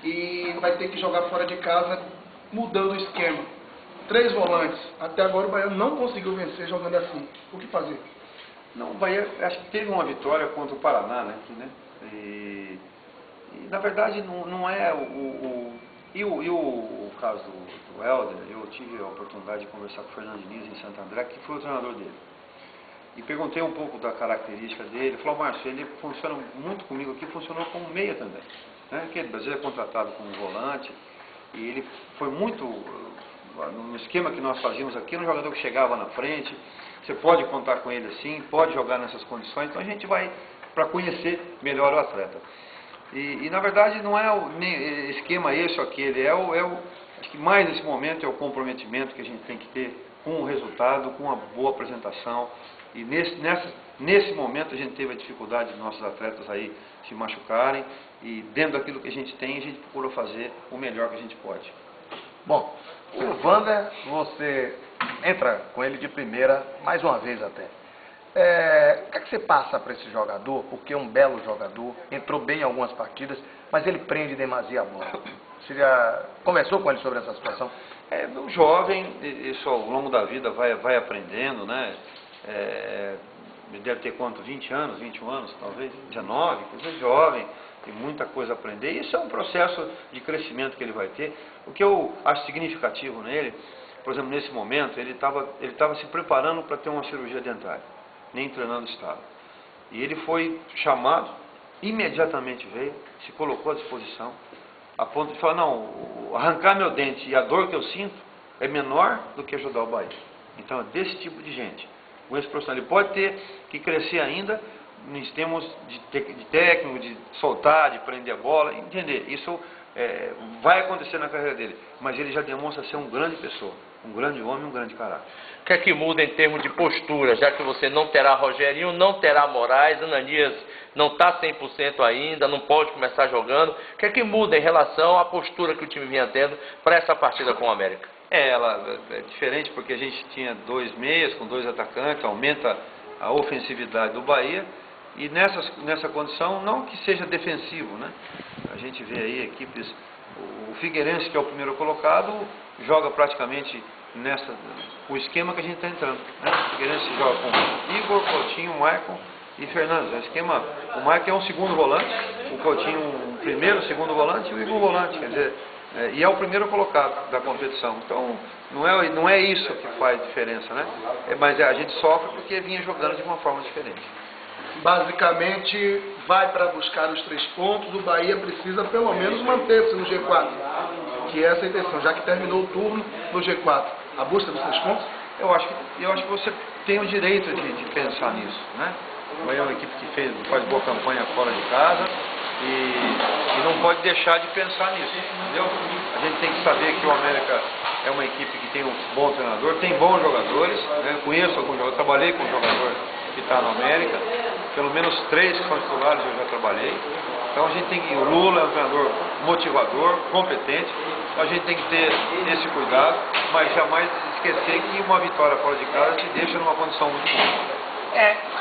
e vai ter que jogar fora de casa, mudando o esquema. 3 volantes. Até agora o Bahia não conseguiu vencer jogando assim. O que fazer? Não, o Bahia acho que teve uma vitória contra o Paraná, né? Aqui, né? E na verdade não é o caso do Helder. Eu tive a oportunidade de conversar com o Fernando Diniz em Santo André, que foi o treinador dele. E perguntei um pouco da característica dele. Ele falou: Márcio, ele funciona muito comigo aqui, funcionou como meia também. Né? Porque o Brasil é contratado como volante, e ele foi muito, no esquema que nós fazíamos aqui, um jogador que chegava na frente. Você pode contar com ele assim, pode jogar nessas condições. Então a gente vai para conhecer melhor o atleta. E na verdade não é o esquema esse ou aquele, acho que mais nesse momento é o comprometimento que a gente tem que ter com o resultado, com uma boa apresentação. E nesse momento a gente teve a dificuldade de nossos atletas aí se machucarem, e dentro daquilo que a gente tem, a gente procurou fazer o melhor que a gente pode. Bom, o Wander, você entra com ele de primeira, mais uma vez até. O que é que você passa para esse jogador? Porque é um belo jogador, entrou bem em algumas partidas, mas ele prende demasiado a bola. Você já conversou com ele sobre essa situação? O jovem, isso ao longo da vida vai aprendendo, né? Deve ter quanto? 20 anos, 21 anos, talvez, 19, coisa jovem, tem muita coisa a aprender. Isso é um processo de crescimento que ele vai ter. O que eu acho significativo nele, por exemplo, nesse momento, ele estava se preparando para ter uma cirurgia dentária, nem treinando estava. E ele foi chamado, imediatamente veio, se colocou à disposição, a ponto de falar: não, arrancar meu dente e a dor que eu sinto é menor do que ajudar o Bahia. Então é desse tipo de gente. Com esse profissional, ele pode ter que crescer ainda em termos de técnico, de soltar, de prender a bola, entender. Isso vai acontecer na carreira dele, mas ele já demonstra ser um grande pessoa, um grande homem, um grande caráter. O que é que muda em termos de postura, já que você não terá Rogerinho, não terá Moraes, Ananias não está 100% ainda, não pode começar jogando? O que é que muda em relação à postura que o time vinha tendo para essa partida com o América? Ela é diferente porque a gente tinha 2 meias com 2 atacantes, aumenta a ofensividade do Bahia, e nessa condição, não que seja defensivo, né? A gente vê aí equipes, o Figueirense, que é o primeiro colocado, joga praticamente o esquema que a gente está entrando, né? O Figueirense joga com Igor, Coutinho, Maicon e Fernandes. O Maicon é um segundo volante, o Coutinho um primeiro, segundo volante, e o Igor um volante, quer dizer, e é o primeiro colocado da competição. Então não é isso que faz diferença, né? Mas a gente sofre porque vinha jogando de uma forma diferente. Basicamente, vai para buscar os 3 pontos. O Bahia precisa pelo menos manter-se no G4, que é essa a intenção, já que terminou o turno no G4. A busca dos 3 pontos? Eu acho que você tem o direito de pensar nisso, né? O Bahia é uma equipe que faz boa campanha fora de casa e não pode deixar de pensar nisso, entendeu? A gente tem que saber que o América é uma equipe que tem um bom treinador, tem bons jogadores, né? Eu conheço alguns jogadores, trabalhei com um jogador que está no América, pelo menos 3 que são titulares eu já trabalhei. Então a gente tem que, o Lula é um treinador motivador, competente, então a gente tem que ter esse cuidado, mas jamais esquecer que uma vitória fora de casa te deixa numa condição muito boa.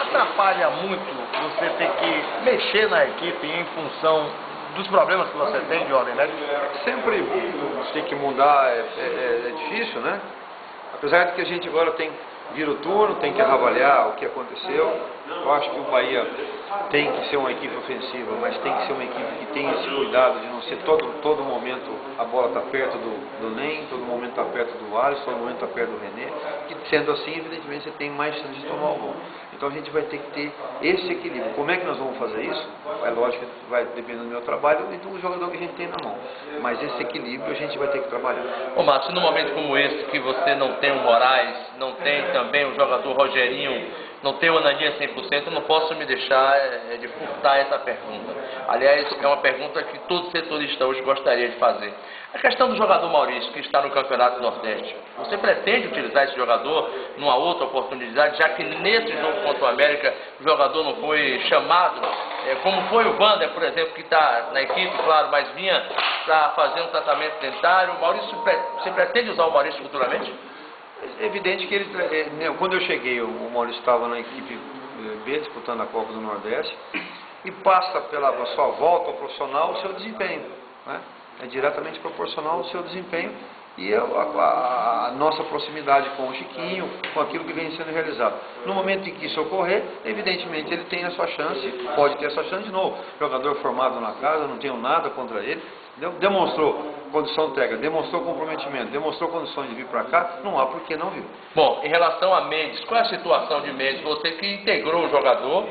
Atrapalha muito você ter que mexer na equipe em função dos problemas que você tem de ordem médica? Sempre tem que mudar, é difícil, né? Apesar de que a gente agora vira o turno, tem que avaliar o que aconteceu. Eu acho que o Bahia tem que ser uma equipe ofensiva, mas tem que ser uma equipe que tenha esse cuidado de não ser todo momento a bola está perto do NEM, todo momento está perto do Alisson, todo momento está perto do René. E sendo assim, evidentemente, você tem mais chance de tomar o gol. Então a gente vai ter que ter esse equilíbrio. Como é que nós vamos fazer isso? É lógico que vai depender do meu trabalho e do jogador que a gente tem na mão. Mas esse equilíbrio a gente vai ter que trabalhar. Ô Márcio, num momento como esse, que você não tem o Moraes, não tem também o jogador Rogerinho, não tem o Ananias 100%, eu não posso me deixar de furtar essa pergunta. Aliás, é uma pergunta que todo setorista hoje gostaria de fazer. A questão do jogador Maurício, que está no Campeonato Nordeste, você pretende utilizar esse jogador numa outra oportunidade, já que nesse jogo contra o América o jogador não foi chamado, como foi o Wander, por exemplo, que está na equipe, claro, mas vinha para fazer um tratamento dentário. Você pretende usar o Maurício futuramente? É evidente que quando eu cheguei, o Maurício estava na equipe B, disputando a Copa do Nordeste, e passa pela sua volta ao profissional o seu desempenho, né? é diretamente proporcional ao seu desempenho e a nossa proximidade com o Chiquinho, com aquilo que vem sendo realizado. No momento em que isso ocorrer, evidentemente ele tem a sua chance, pode ter essa chance de novo. Jogador formado na casa, não tenho nada contra ele, demonstrou condição técnica, demonstrou comprometimento, demonstrou condições de vir para cá, não há por que não vir. Bom, em relação a Mendes, qual é a situação de Mendes? Você que integrou o jogador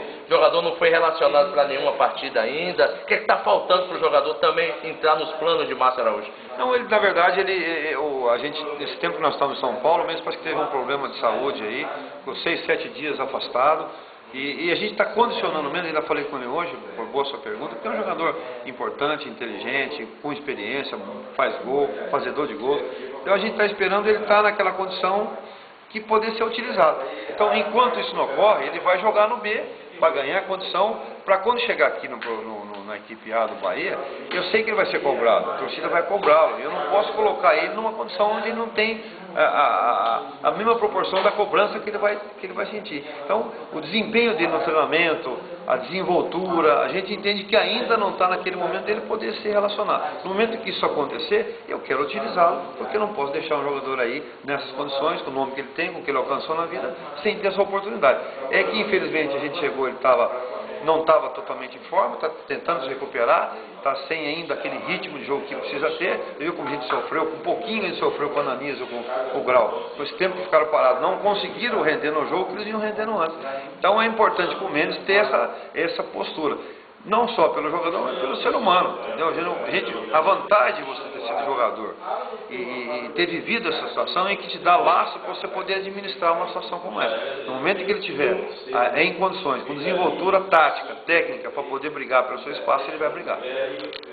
não foi relacionado para nenhuma partida ainda. O que está faltando para o jogador também entrar nos planos de Márcio Araújo? Não, ele na verdade, a gente, nesse tempo que nós estamos em São Paulo, mesmo parece que teve um problema de saúde aí, ficou 6, 7 dias afastado. E a gente está condicionando mesmo, ainda falei com ele hoje, por boa sua pergunta, porque é um jogador importante, inteligente, com experiência, faz gol, fazedor de gol. Então a gente está esperando ele estar naquela condição que poder ser utilizado. Então enquanto isso não ocorre, ele vai jogar no B, para ganhar condição, para quando chegar aqui na equipe A do Bahia, eu sei que ele vai ser cobrado, a torcida vai cobrá-lo. Eu não posso colocar ele numa condição onde ele não tem a mesma proporção da cobrança que ele vai sentir. Então, o desempenho dele no treinamento, a desenvoltura, a gente entende que ainda não está naquele momento dele poder ser relacionado. No momento que isso acontecer, eu quero utilizá-lo, porque eu não posso deixar um jogador aí nessas condições, com o nome que ele tem, com o que ele alcançou na vida, sem ter essa oportunidade. É que, infelizmente, a gente chegou, ele não estava totalmente em forma, está tentando se recuperar, está sem ainda aquele ritmo de jogo que precisa ter. Viu como a gente sofreu, um pouquinho a gente sofreu com o Ananias ou com o Grau. Com esse tempo que ficaram parados, não conseguiram render no jogo que eles iam rendendo antes. Então é importante, com menos, ter essa postura. Não só pelo jogador, mas pelo ser humano. Entendeu? A vantagem de você ter sido jogador e ter vivido essa situação é que te dá laço para você poder administrar uma situação como essa. No momento em que ele estiver em condições, com desenvoltura tática, técnica, para poder brigar pelo seu espaço, ele vai brigar.